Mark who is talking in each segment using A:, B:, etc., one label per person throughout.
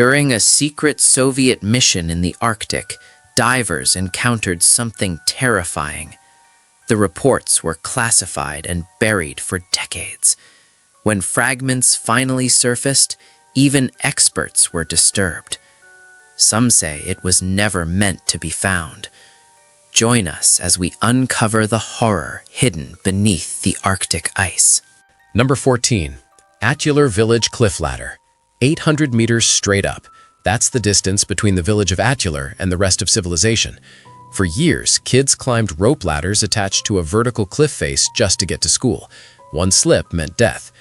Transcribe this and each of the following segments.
A: During a secret Soviet mission in the Arctic, divers encountered something terrifying. The reports were classified and buried for decades. When fragments finally surfaced, even experts were disturbed. Some say it was never meant to be found. Join us as we uncover the horror hidden beneath the Arctic ice.
B: Number 14. Attular Village Cliff Ladder. 800 meters straight up. That's the distance between the village of Attular and the rest of civilization. For years, kids climbed rope ladders attached to a vertical cliff face just to get to school. One slip meant death.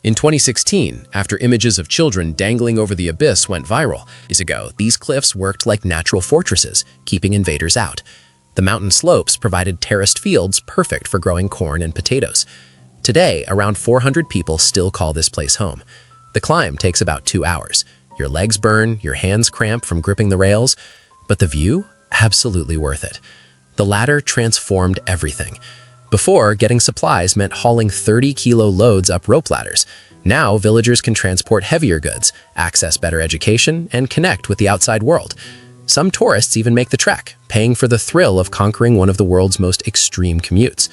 B: In 2016, after images of children dangling over the abyss went viral, years ago, these cliffs worked like natural fortresses, keeping invaders out. The mountain slopes provided terraced fields perfect for growing corn and potatoes. Today, around 400 people still call this place home. The climb takes about 2 hours. Your legs burn, your hands cramp from gripping the rails, but the view? Absolutely worth it. The ladder transformed everything. Before, getting supplies meant hauling 30-kilo loads up rope ladders. Now, villagers can transport heavier goods, access better education, and connect with the outside world. Some tourists even make the trek, paying for the thrill of conquering one of the world's most extreme commutes.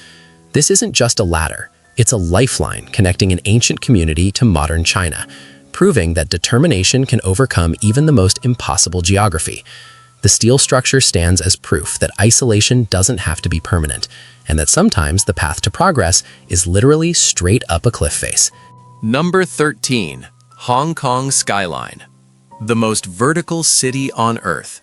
B: This isn't just a ladder. It's a lifeline connecting an ancient community to modern China, proving that determination can overcome even the most impossible geography. The steel structure stands as proof that isolation doesn't have to be permanent, and that sometimes the path to progress is literally straight up a cliff face.
C: Number 13. Hong Kong Skyline. The most vertical city on Earth.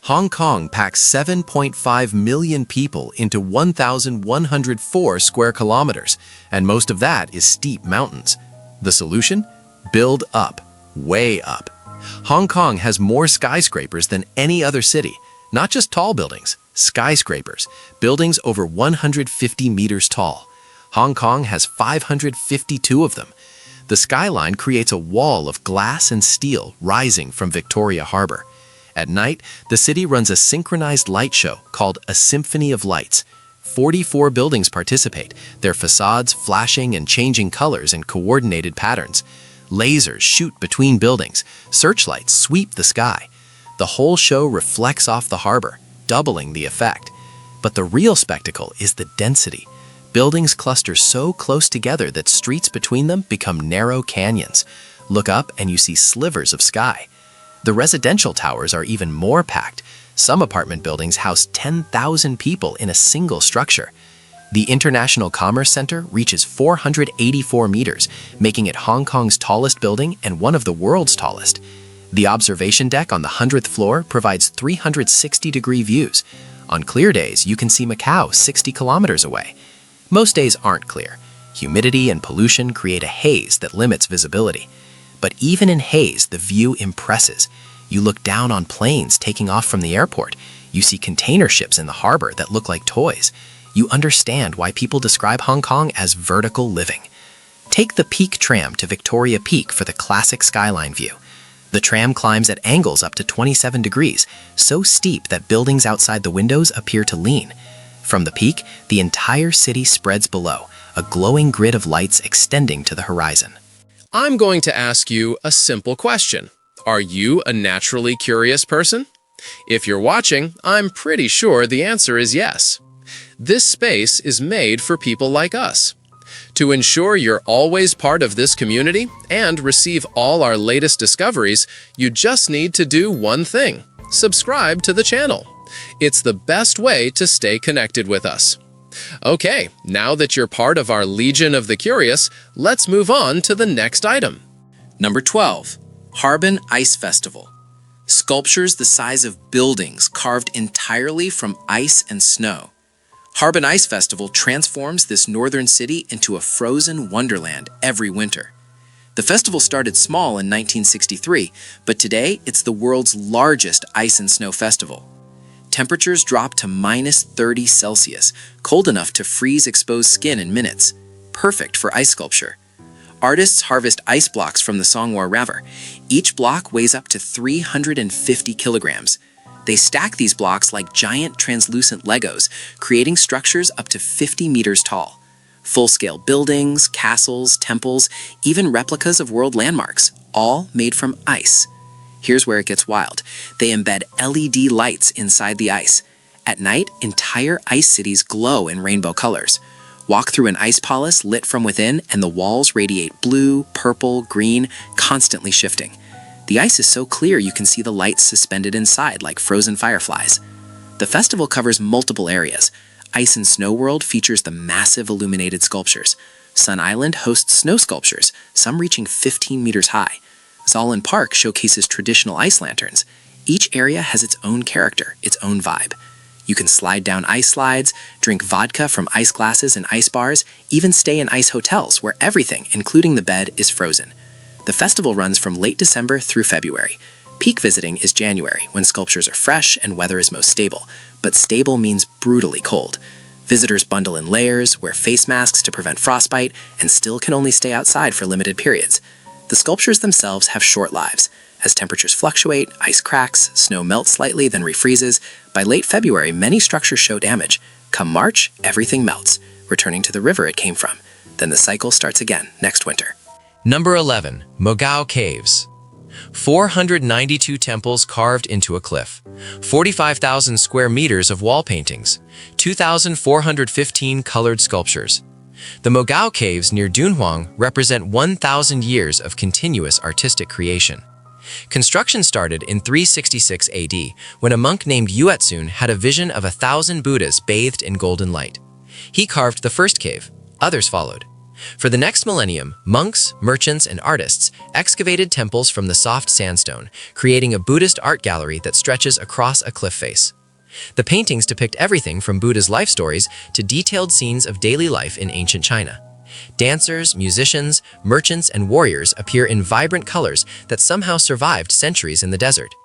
C: Hong Kong packs 7.5 million people into 1,104 square kilometers, and most of that is steep mountains. The solution? Build up, way up. Hong Kong has more skyscrapers than any other city. Not just tall buildings, skyscrapers, buildings over 150 meters tall. Hong Kong has 552 of them. The skyline creates a wall of glass and steel rising from Victoria Harbor. At night, the city runs a synchronized light show called a Symphony of Lights. 44 buildings participate, their facades flashing and changing colors in coordinated patterns. Lasers shoot between buildings, searchlights sweep the sky. The whole show reflects off the harbor, doubling the effect. But the real spectacle is the density. Buildings cluster so close together that streets between them become narrow canyons. Look up and you see slivers of sky. The residential towers are even more packed. Some apartment buildings house 10,000 people in a single structure. The International Commerce Center reaches 484 meters, making it Hong Kong's tallest building and one of the world's tallest. The observation deck on the 100th floor provides 360-degree views. On clear days, you can see Macau 60 kilometers away. Most days aren't clear. Humidity and pollution create a haze that limits visibility. But even in haze, the view impresses. You look down on planes taking off from the airport. You see container ships in the harbor that look like toys. You understand why people describe Hong Kong as vertical living. Take the Peak tram to Victoria Peak for the classic skyline view. The tram climbs at angles up to 27 degrees, so steep that buildings outside the windows appear to lean. From the peak, the entire city spreads below, a glowing grid of lights extending to the horizon.
B: I'm going to ask you a simple question. Are you a naturally curious person? If you're watching, I'm pretty sure the answer is yes. This space is made for people like us. To ensure you're always part of this community and receive all our latest discoveries, you just need to do one thing: subscribe to the channel. It's the best way to stay connected with us. Okay, now that you're part of our Legion of the Curious, let's move on to the next item.
A: Number 12. Harbin Ice Festival. Sculptures the size of buildings carved entirely from ice and snow. Harbin Ice Festival transforms this northern city into a frozen wonderland every winter. The festival started small in 1963, but today it's the world's largest ice and snow festival. Temperatures drop to -30 Celsius, cold enough to freeze exposed skin in minutes. Perfect for ice sculpture. Artists harvest ice blocks from the Songwa River. Each block weighs up to 350 kilograms. They stack these blocks like giant translucent Legos, creating structures up to 50 meters tall. Full-scale buildings, castles, temples, even replicas of world landmarks, all made from ice. Here's where it gets wild. They embed LED lights inside the ice. At night, entire ice cities glow in rainbow colors. Walk through an ice palace lit from within, and the walls radiate blue, purple, green, constantly shifting. The ice is so clear you can see the lights suspended inside like frozen fireflies. The festival covers multiple areas. Ice and Snow World features the massive illuminated sculptures. Sun Island hosts snow sculptures, some reaching 15 meters high. Zolin Park showcases traditional ice lanterns. Each area has its own character, its own vibe. You can slide down ice slides, drink vodka from ice glasses and ice bars, even stay in ice hotels where everything, including the bed, is frozen. The festival runs from late December through February. Peak visiting is January, when sculptures are fresh and weather is most stable. But stable means brutally cold. Visitors bundle in layers, wear face masks to prevent frostbite, and still can only stay outside for limited periods. The sculptures themselves have short lives. As temperatures fluctuate, ice cracks, snow melts slightly, then refreezes. By late February, many structures show damage. Come March, everything melts, returning to the river it came from. Then the cycle starts again next winter.
C: Number 11. Mogao Caves. 492 temples carved into a cliff, 45,000 square meters of wall paintings, 2,415 colored sculptures. The Mogao Caves near Dunhuang represent 1,000 years of continuous artistic creation. Construction started in 366 AD, when a monk named Yuetsun had a vision of 1,000 Buddhas bathed in golden light. He carved the first cave. Others followed. For the next millennium, monks, merchants, and artists excavated temples from the soft sandstone, creating a Buddhist art gallery that stretches across a cliff face. The paintings depict everything from Buddha's life stories to detailed scenes of daily life in ancient China. Dancers, musicians, merchants, and warriors appear in vibrant colors that somehow survived centuries in the desert.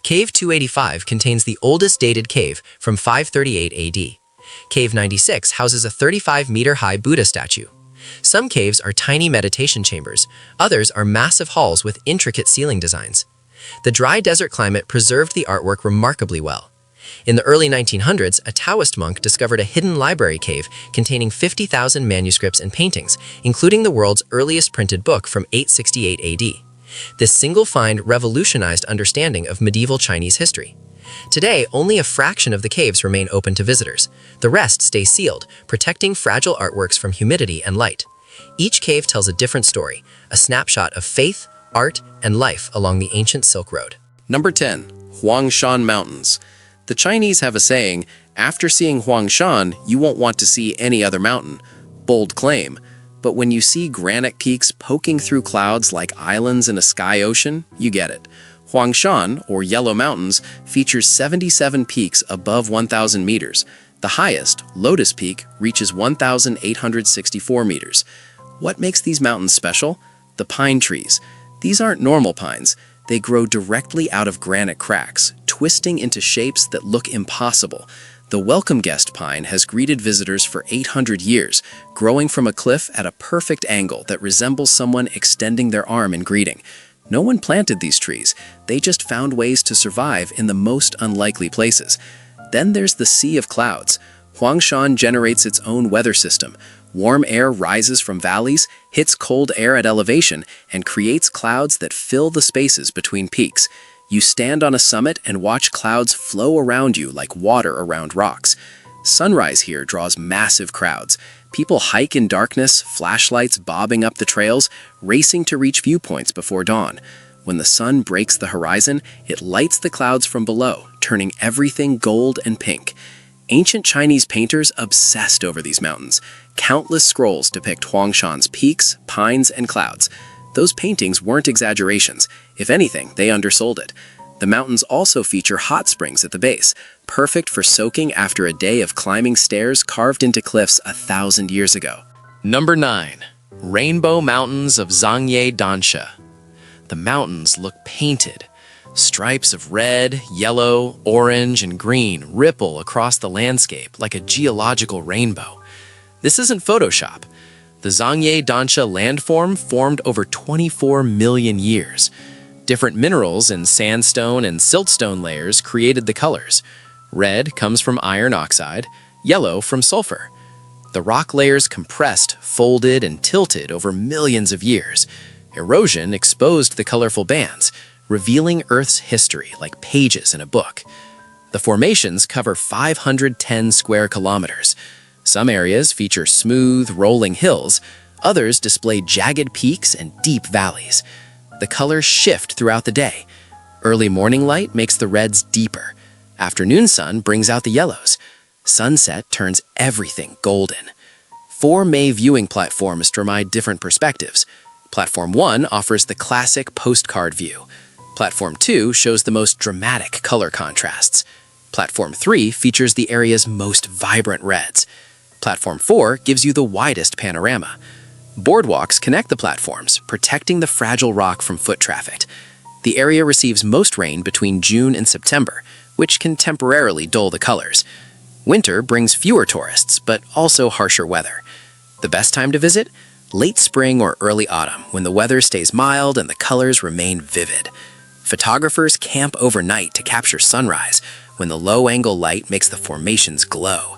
C: Cave 285 contains the oldest dated cave from 538 AD. Cave 96 houses a 35-meter-high Buddha statue. Some caves are tiny meditation chambers, others are massive halls with intricate ceiling designs. The dry desert climate preserved the artwork remarkably well. In the early 1900s, a Taoist monk discovered a hidden library cave containing 50,000 manuscripts and paintings, including the world's earliest printed book from 868 AD. This single find revolutionized understanding of medieval Chinese history. Today, only a fraction of the caves remain open to visitors. The rest stay sealed, protecting fragile artworks from humidity and light. Each cave tells a different story, a snapshot of faith, art, and life along the ancient Silk Road.
B: Number 10. Huangshan Mountains. The Chinese have a saying, after seeing Huangshan, you won't want to see any other mountain. Bold claim. But when you see granite peaks poking through clouds like islands in a sky ocean, you get it. Huangshan, or Yellow Mountains, features 77 peaks above 1,000 meters. The highest, Lotus Peak, reaches 1,864 meters. What makes these mountains special? The pine trees. These aren't normal pines. They grow directly out of granite cracks, twisting into shapes that look impossible. The welcome guest pine has greeted visitors for 800 years, growing from a cliff at a perfect angle that resembles someone extending their arm in greeting. No one planted these trees. They just found ways to survive in the most unlikely places. Then there's the Sea of Clouds. Huangshan generates its own weather system. Warm air rises from valleys, hits cold air at elevation, and creates clouds that fill the spaces between peaks. You stand on a summit and watch clouds flow around you like water around rocks. Sunrise here draws massive crowds. People hike in darkness, flashlights bobbing up the trails, racing to reach viewpoints before dawn. When the sun breaks the horizon, it lights the clouds from below, turning everything gold and pink. Ancient Chinese painters obsessed over these mountains. Countless scrolls depict Huangshan's peaks, pines, and clouds. Those paintings weren't exaggerations. If anything, they undersold it. The mountains also feature hot springs at the base, perfect for soaking after a day of climbing stairs carved into cliffs 1,000 years ago.
C: Number 9. Rainbow Mountains of Zhangye Dansha. The mountains look painted. Stripes of red, yellow, orange, and green ripple across the landscape like a geological rainbow. This isn't Photoshop. The Zhangye Dansha landform formed over 24 million years. Different minerals in sandstone and siltstone layers created the colors. Red comes from iron oxide, yellow from sulfur. The rock layers compressed, folded, and tilted over millions of years. Erosion exposed the colorful bands.
A: revealing Earth's history like pages in a book. The formations cover 510 square kilometers. Some areas feature smooth, rolling hills. Others display jagged peaks and deep valleys. The colors shift throughout the day. Early morning light makes the reds deeper. Afternoon sun brings out the yellows. Sunset turns everything golden. 4 main viewing platforms provide different perspectives. Platform 1 offers the classic postcard view. Platform 2 shows the most dramatic color contrasts. Platform 3 features the area's most vibrant reds. Platform 4 gives you the widest panorama. Boardwalks connect the platforms, protecting the fragile rock from foot traffic. The area receives most rain between June and September, which can temporarily dull the colors. Winter brings fewer tourists, but also harsher weather. The best time to visit? Late spring or early autumn, when the weather stays mild and the colors remain vivid. Photographers camp overnight to capture sunrise, when the low-angle light makes the formations glow.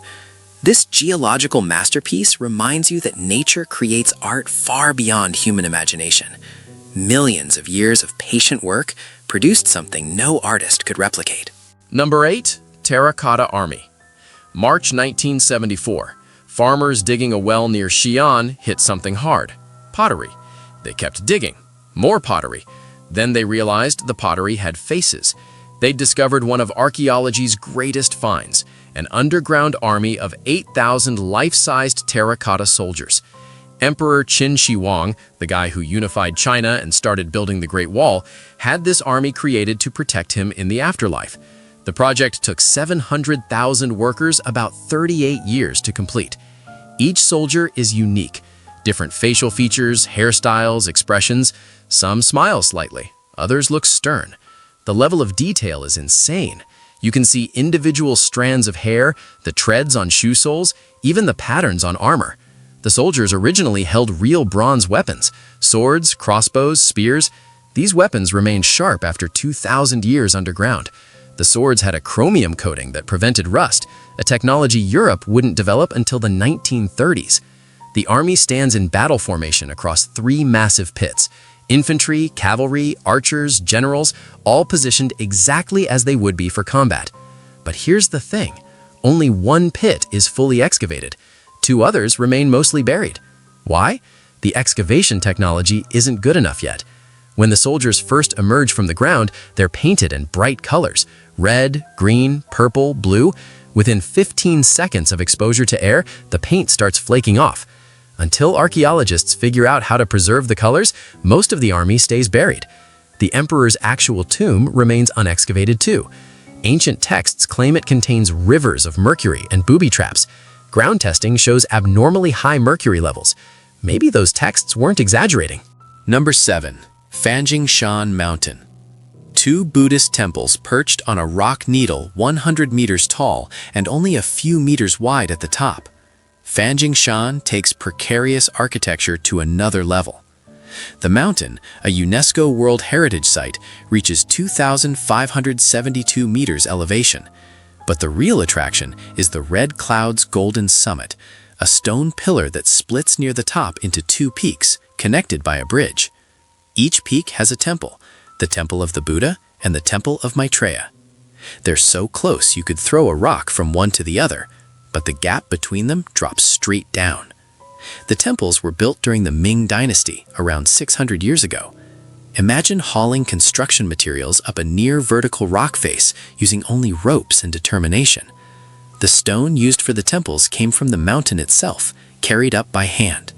A: This geological masterpiece reminds you that nature creates art far beyond human imagination. Millions of years of patient work produced something no artist could replicate.
C: Number 8. Terracotta Army. March 1974. Farmers digging a well near Xi'an hit something hard. Pottery. They kept digging. More pottery. Then they realized the pottery had faces. They'd discovered one of archaeology's greatest finds, an underground army of 8,000 life-sized terracotta soldiers. Emperor Qin Shi Huang, the guy who unified China and started building the Great Wall, had this army created to protect him in the afterlife. The project took 700,000 workers about 38 years to complete. Each soldier is unique. Different facial features, hairstyles, expressions. Some smile slightly, others look stern. The level of detail is insane. You can see individual strands of hair, the treads on shoe soles, even the patterns on armor. The soldiers originally held real bronze weapons, swords, crossbows, spears. These weapons remained sharp after 2,000 years underground. The swords had a chromium coating that prevented rust, a technology Europe wouldn't develop until the 1930s. The army stands in battle formation across 3 massive pits. Infantry, cavalry, archers, generals, all positioned exactly as they would be for combat. But here's the thing. Only 1 pit is fully excavated. 2 others remain mostly buried. Why? The excavation technology isn't good enough yet. When the soldiers first emerge from the ground, they're painted in bright colors: red, green, purple, blue. Within 15 seconds of exposure to air, the paint starts flaking off. Until archaeologists figure out how to preserve the colors, most of the army stays buried. The emperor's actual tomb remains unexcavated too. Ancient texts claim it contains rivers of mercury and booby traps. Ground testing shows abnormally high mercury levels. Maybe those texts weren't exaggerating.
A: Number 7. Fanjing Shan Mountain. 2 Buddhist temples perched on a rock needle 100 meters tall and only a few meters wide at the top. Fanjing Shan takes precarious architecture to another level. The mountain, a UNESCO World Heritage Site, reaches 2,572 meters elevation. But the real attraction is the Red Cloud's Golden Summit, a stone pillar that splits near the top into 2 peaks, connected by a bridge. Each peak has a temple, the Temple of the Buddha and the Temple of Maitreya. They're so close you could throw a rock from one to the other, but the gap between them drops straight down. The temples were built during the Ming Dynasty, around 600 years ago. Imagine hauling construction materials up a near-vertical rock face using only ropes and determination. The stone used for the temples came from the mountain itself, carried up by hand.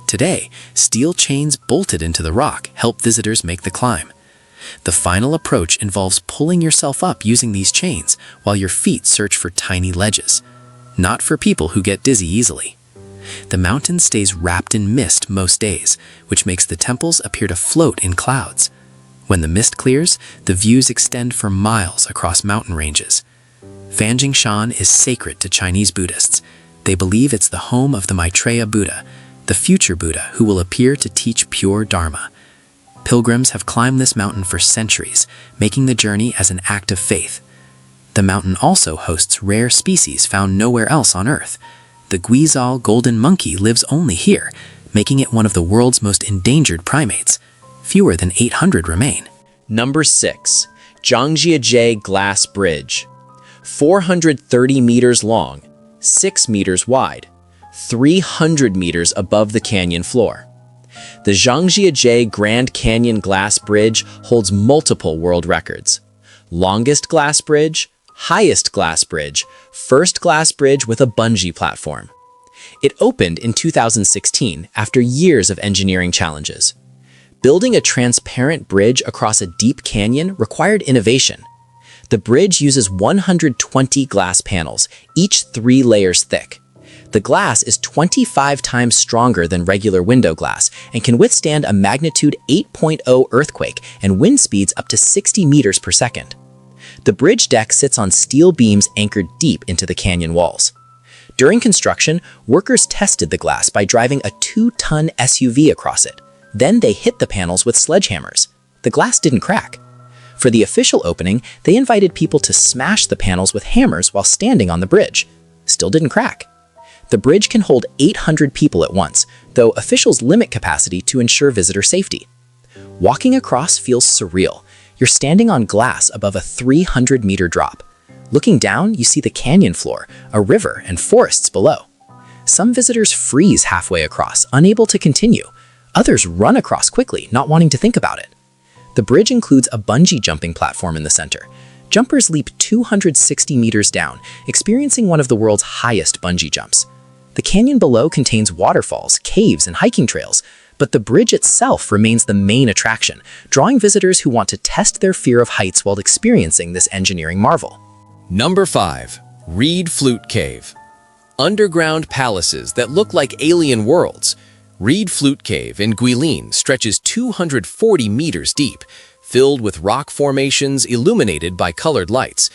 A: Today, steel chains bolted into the rock help visitors make the climb. The final approach involves pulling yourself up using these chains while your feet search for tiny ledges. Not for people who get dizzy easily. The mountain stays wrapped in mist most days, which makes the temples appear to float in clouds. When the mist clears, the views extend for miles across mountain ranges. Fanjing Shan is sacred to Chinese Buddhists. They believe it's the home of the Maitreya Buddha, the future Buddha who will appear to teach pure Dharma. Pilgrims have climbed this mountain for centuries, making the journey as an act of faith. The mountain also hosts rare species found nowhere else on Earth. The Guizhou golden monkey lives only here, making it one of the world's most endangered primates. Fewer than 800 remain.
D: Number 6. Zhangjiajie Glass Bridge. 430 meters long, 6 meters wide, 300 meters above the canyon floor. The Zhangjiajie Grand Canyon Glass Bridge holds multiple world records. Longest glass bridge, highest glass bridge, first glass bridge with a bungee platform. It opened in 2016 after years of engineering challenges. Building a transparent bridge across a deep canyon required innovation. The bridge uses 120 glass panels, each 3 layers thick. The glass is 25 times stronger than regular window glass and can withstand a magnitude 8.0 earthquake and wind speeds up to 60 meters per second. The bridge deck sits on steel beams anchored deep into the canyon walls. During construction, workers tested the glass by driving a 2-ton SUV across it. Then they hit the panels with sledgehammers. The glass didn't crack. For the official opening, they invited people to smash the panels with hammers while standing on the bridge. Still didn't crack. The bridge can hold 800 people at once, though officials limit capacity to ensure visitor safety. Walking across feels surreal. You're standing on glass above a 300-meter drop. Looking down, you see the canyon floor, a river, and forests below. Some visitors freeze halfway across, unable to continue. Others run across quickly, not wanting to think about it. The bridge includes a bungee jumping platform in the center. Jumpers leap 260 meters down, experiencing one of the world's highest bungee jumps. The canyon below contains waterfalls, caves, and hiking trails, but the bridge itself remains the main attraction, drawing visitors who want to test their fear of heights while experiencing this engineering marvel.
C: Number 5. Reed Flute Cave. Underground palaces that look like alien worlds. Reed Flute Cave in Guilin stretches 240 meters deep, filled with rock formations illuminated by colored lights.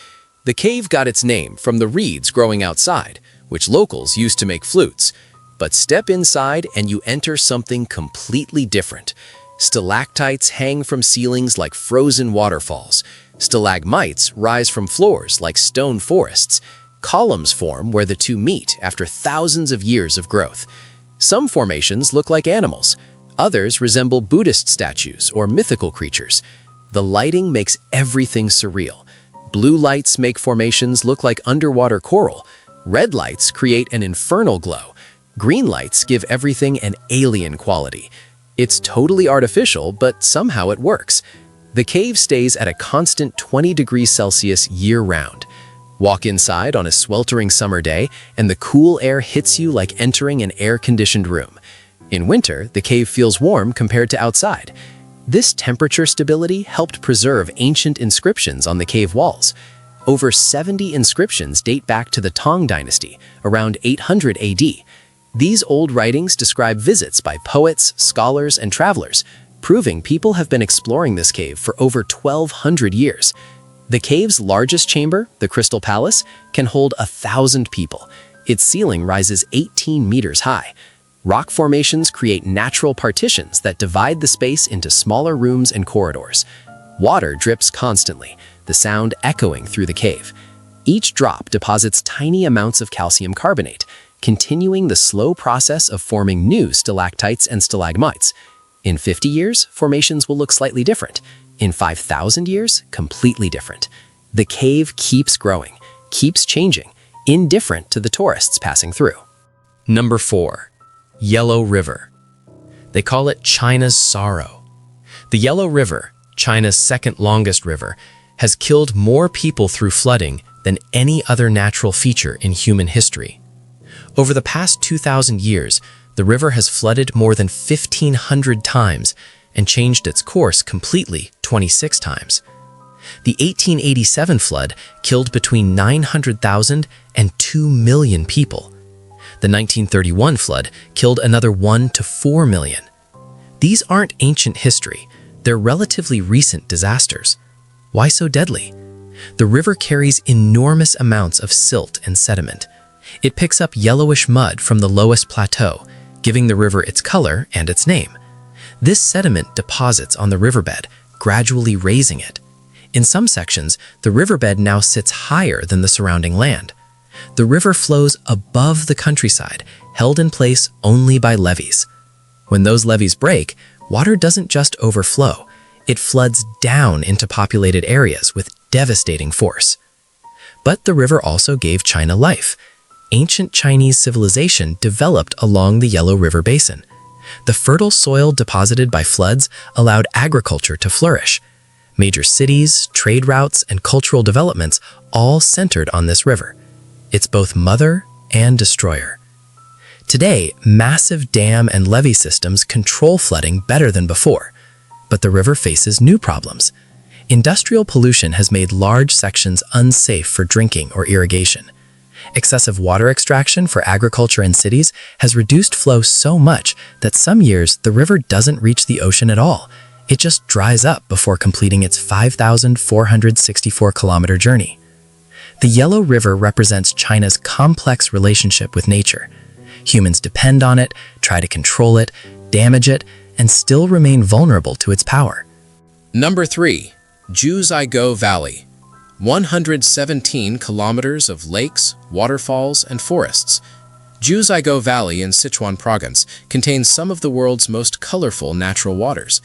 C: The cave got its name from the reeds growing outside, which locals used to make flutes. But step inside and you enter something completely different. Stalactites hang from ceilings like frozen waterfalls. Stalagmites rise from floors like stone forests. Columns form where the two meet after thousands of years of growth. Some formations look like animals. Others resemble Buddhist statues or mythical creatures. The lighting makes everything surreal. Blue lights make formations look like underwater coral. Red lights create an infernal glow. Green lights give everything an alien quality. It's totally artificial, but somehow it works. The cave stays at a constant 20 degrees Celsius year-round. Walk inside on a sweltering summer day, and the cool air hits you like entering an air-conditioned room. In winter, the cave feels warm compared to outside. This temperature stability helped preserve ancient inscriptions on the cave walls. Over 70 inscriptions date back to the Tang Dynasty, around 800 AD. These old writings describe visits by poets, scholars, and travelers, proving people have been exploring this cave for over 1,200 years. The cave's largest chamber, the Crystal Palace, can hold 1,000 people. Its ceiling rises 18 meters high. Rock formations create natural partitions that divide the space into smaller rooms and corridors. Water drips constantly, the sound echoing through the cave. Each drop deposits tiny amounts of calcium carbonate, continuing the slow process of forming new stalactites and stalagmites. In 50 years, formations will look slightly different. In 5,000 years, completely different. The cave keeps growing, keeps changing, indifferent to the tourists passing through. Number 4. Yellow River. They call it China's sorrow. The Yellow River, China's second longest river, has killed more people through flooding than any other natural feature in human history. Over the past 2,000 years, the river has flooded more than 1,500 times and changed its course completely 26 times. The 1887 flood killed between 900,000 and 2 million people. The 1931 flood killed another 1 to 4 million. These aren't ancient history, they're relatively recent disasters. Why so deadly? The river carries enormous amounts of silt and sediment. It picks up yellowish mud from the lowest plateau, giving the river its color and its name. This sediment deposits on the riverbed, gradually raising it. In some sections, the riverbed now sits higher than the surrounding land. The river flows above the countryside, held in place only by levees. When those levees break, water doesn't just overflow,
B: It floods down into populated areas with devastating force. But the river also gave China life. Ancient Chinese civilization developed along the Yellow River Basin. The fertile soil deposited by floods allowed agriculture to flourish. Major cities, trade routes, and cultural developments all centered on this river. It's both mother and destroyer. Today, massive dam and levee systems control flooding better than before, but the river faces new problems. Industrial pollution has made large sections unsafe for drinking or irrigation. Excessive water extraction for agriculture in cities has reduced flow so much that some years the river doesn't reach the ocean at all. It just dries up before completing its 5,464-kilometer journey. The Yellow River represents China's complex relationship with nature. Humans depend on it, try to control it, damage it, and still remain vulnerable to its power.
C: Number 3. Jiuzhaigou Valley. 117 kilometers of lakes, waterfalls, and forests. Jiuzhaigou Valley in Sichuan Province contains some of the world's most colorful natural waters.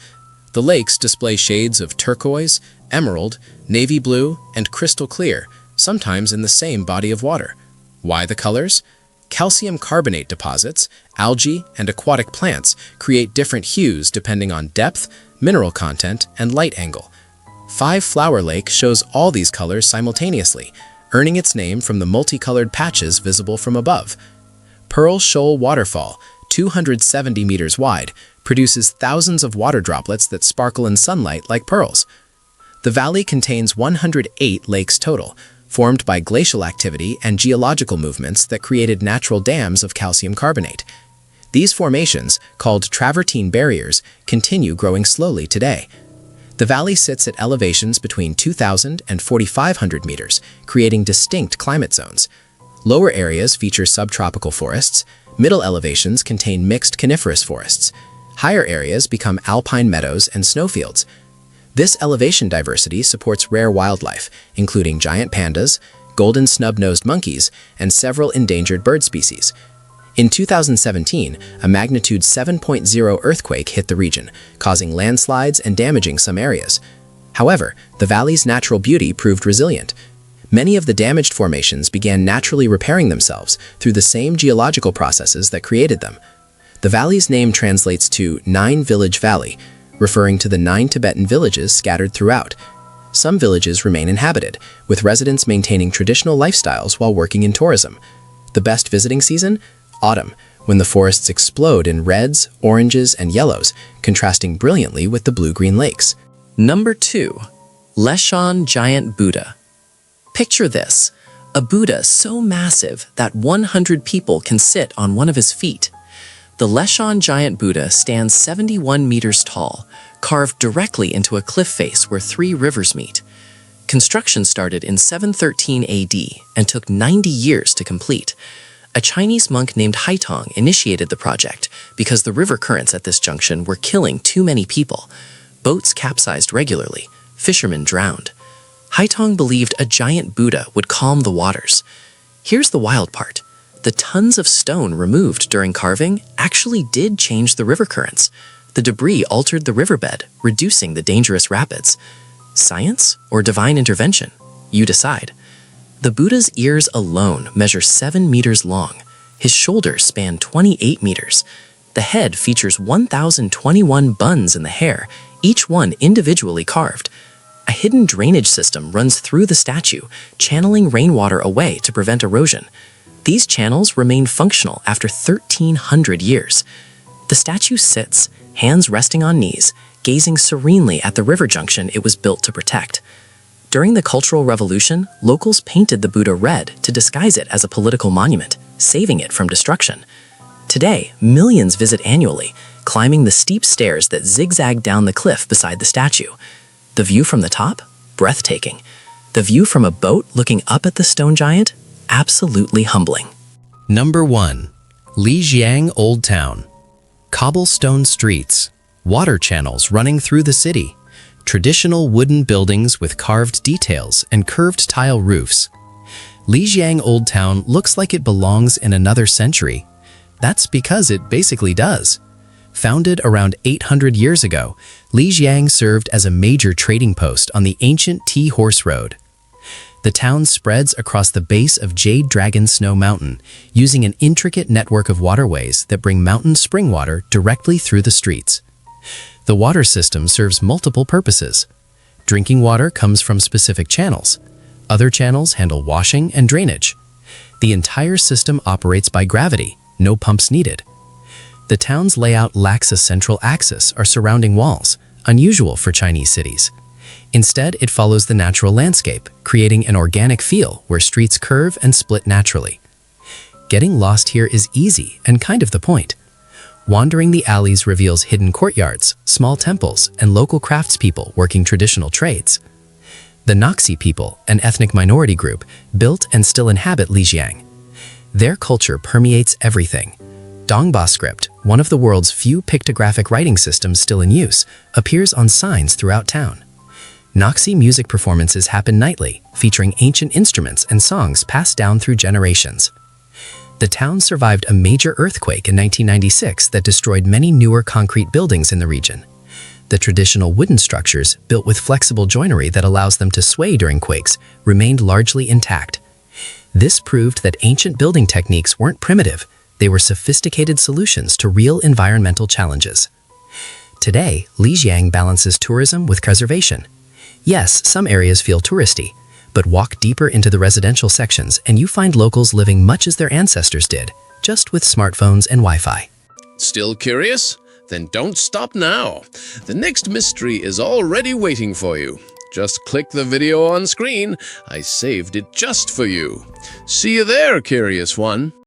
C: The lakes display shades of turquoise, emerald, navy blue, and crystal clear, sometimes in the same body of water. Why the colors? Calcium carbonate deposits, algae, and aquatic plants create different hues depending on depth, mineral content, and light angle. Five Flower Lake shows all these colors simultaneously, earning its name from the multicolored patches visible from above. Pearl Shoal Waterfall, 270 meters wide, produces thousands of water droplets that sparkle in sunlight like pearls. The valley contains 108 lakes total, formed by glacial activity and geological movements that created natural dams of calcium carbonate. These formations, called travertine barriers, continue growing slowly today. The valley sits at elevations between 2,000 and 4,500 meters, creating distinct climate zones. Lower areas feature subtropical forests, middle elevations contain mixed coniferous forests. Higher areas become alpine meadows and snowfields. This elevation diversity supports rare wildlife, including giant pandas, golden snub-nosed monkeys, and several endangered bird species. In 2017, a magnitude 7.0 earthquake hit the region, causing landslides and damaging some areas. However, the valley's natural beauty proved resilient. Many of the damaged formations began naturally repairing themselves through the same geological processes that created them. The valley's name translates to Nine Village Valley, referring to the 9 Tibetan villages scattered throughout. Some villages remain inhabited, with residents maintaining traditional lifestyles while working in tourism. The best visiting season? Autumn, when the forests explode in reds, oranges, and yellows, contrasting brilliantly with the blue-green lakes.
B: Number 2. Leshan Giant Buddha. Picture this, a Buddha so massive that 100 people can sit on one of his feet. The Leshan Giant Buddha stands 71 meters tall, carved directly into a cliff face where 3 rivers meet. Construction started in 713 AD and took 90 years to complete. A Chinese monk named Haitong initiated the project because the river currents at this junction were killing too many people. Boats capsized regularly, fishermen drowned. Haitong believed a giant Buddha would calm the waters. Here's the wild part. The tons of stone removed during carving actually did change the river currents. The debris altered the riverbed, reducing the dangerous rapids. Science or divine intervention? You decide. The Buddha's ears alone measure 7 meters long. His shoulders span 28 meters. The head features 1,021 buns in the hair, each one individually carved. A hidden drainage system runs through the statue, channeling rainwater away to prevent erosion. These channels remain functional after 1,300 years. The statue sits, hands resting on knees, gazing serenely at the river junction it was built to protect. During the Cultural Revolution, locals painted the Buddha red to disguise it as a political monument, saving it from destruction. Today, millions visit annually, climbing the steep stairs that zigzag down the cliff beside the statue. The view from the top? Breathtaking. The view from a boat looking up at the stone giant? Absolutely humbling.
C: Number 1. Lijiang Old Town. Cobblestone streets, water channels running through the city, traditional wooden buildings with carved details and curved tile roofs. Lijiang Old Town looks like it belongs in another century. That's because it basically does.
B: Founded around 800 years ago, Lijiang served as a major trading post on the ancient Tea-Horse Road. The town spreads across the base of Jade Dragon Snow Mountain, using an intricate network of waterways that bring mountain spring water directly through the streets. The water system serves multiple purposes. Drinking water comes from specific channels. Other channels handle washing and drainage. The entire system operates by gravity, no pumps needed. The town's layout lacks a central axis or surrounding walls, unusual for Chinese cities. Instead, it follows the natural landscape, creating an organic feel where streets curve and split naturally. Getting lost here is easy and kind of the point. Wandering the alleys reveals hidden courtyards, small temples, and local craftspeople working traditional trades. The Naxi people, an ethnic minority group, built and still inhabit Lijiang. Their culture permeates everything. Dongba script, one of the world's few pictographic writing systems still in use, appears on signs throughout town. Naxi music performances happen nightly, featuring ancient instruments and songs passed down through generations. The town survived a major earthquake in 1996 that destroyed many newer concrete buildings in the region. The traditional wooden structures, built with flexible joinery that allows them to sway during quakes, remained largely intact. This proved that ancient building techniques weren't primitive. They were sophisticated solutions to real environmental challenges. Today, Lijiang balances tourism with preservation. Yes, some areas feel touristy, but walk deeper into the residential sections and you find locals living much as their ancestors did, just with smartphones and Wi-Fi.
E: Still curious? Then don't stop now. The next mystery is already waiting for you. Just click the video on screen. I saved it just for you. See you there, curious one.